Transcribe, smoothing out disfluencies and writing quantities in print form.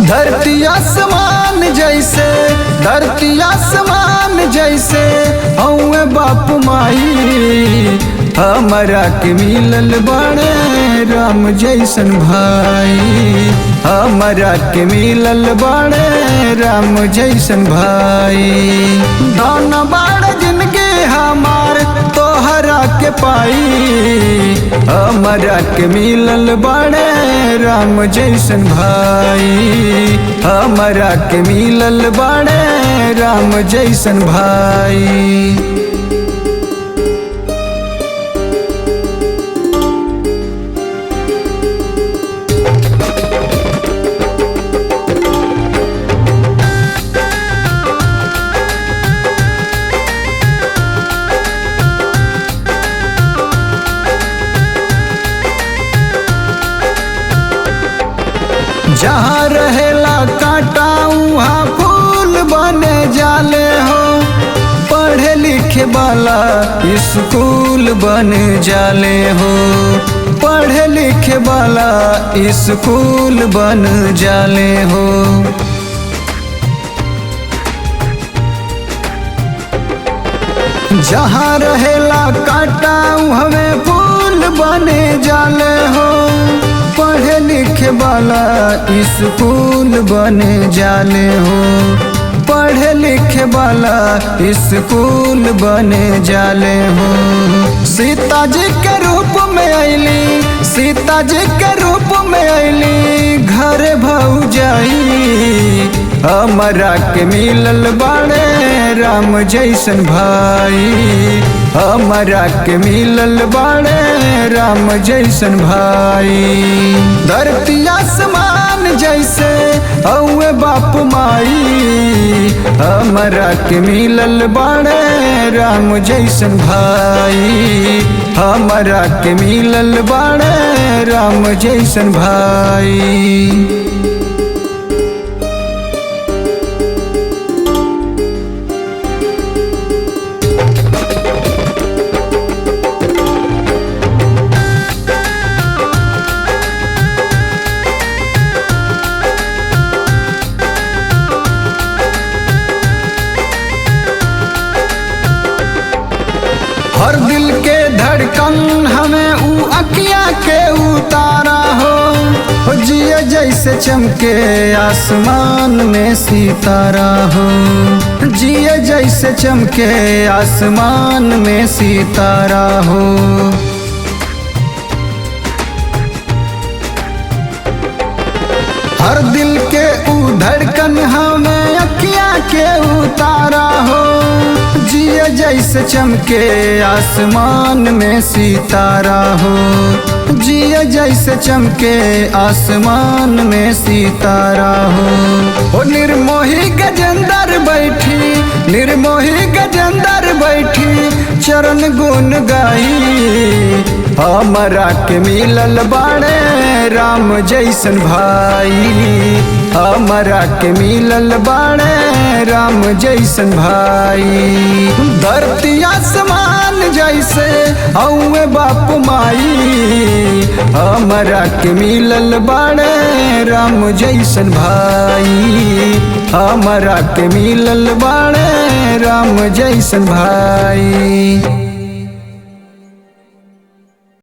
धरती आसमान जैसे, धरती आसमान जैसे हौवे बाप माई, हमरा के मिलल बड़े राम जैसन भाई, हमरा के मिलल बड़े राम जैसन भाई। दाना बाड़ जिनके हमार तोहरा के पाई, हमरा के मिलल बड़े राम जैसन भाई, हमरा के मिलल बड़े राम जैसन भाई। जहाँ रहेला कांटा वहाँ फूल बने जाले हो, पढ़े लिखे वाला स्कूल बने जाले हो, पढ़े लिखे वाला स्कूल बन जाले हो। जहाँ रहेला कांटा हमें फूल बने जाले हो, पढ़े लिखे वाला स्कूल बने जाले हो, पढ़े लिखे वाला स्कूल बने जाले हो। सीता जी के रूप में अली, सीता जी के रूप में अली घर भौजाई, हमरा के मिलल बड़े राम जैसन भाई, हमरा के मिलल बड़े राम जैसन भाई। धरती आसमान जैसे हौवे बाप माई, हमरा के मिलल बड़े राम जैसन भाई, हमरा के मिलल बड़े राम जैसन भाई। हर दिल के धड़कन हमें ऊ अखिया के उतारा हो, जिए जैसे चमके आसमान में सितारा हो, जिए जैसे चमके आसमान में सितारा हो। हर दिल के ऊ धड़कन हमें अखिया के उतारा हो, जिए जैसे चमके आसमान में सितारा हो, जिए जैसे चमके आसमान में सितारा हो। ओ निर्मोही गजेंद्र बैठी, निर्मोही गजेंद्र बैठी चरण गुण गाई, हमरा के मिलल बड़े राम जैसन भाई, हमरा के मिलल बड़े राम जैसन भाई। धरती आसमान जैसे हौवे बाप माई, हमरा के मिलल बड़े राम जैसन भाई, हमरा के मिलल बड़े राम जैसन भाई।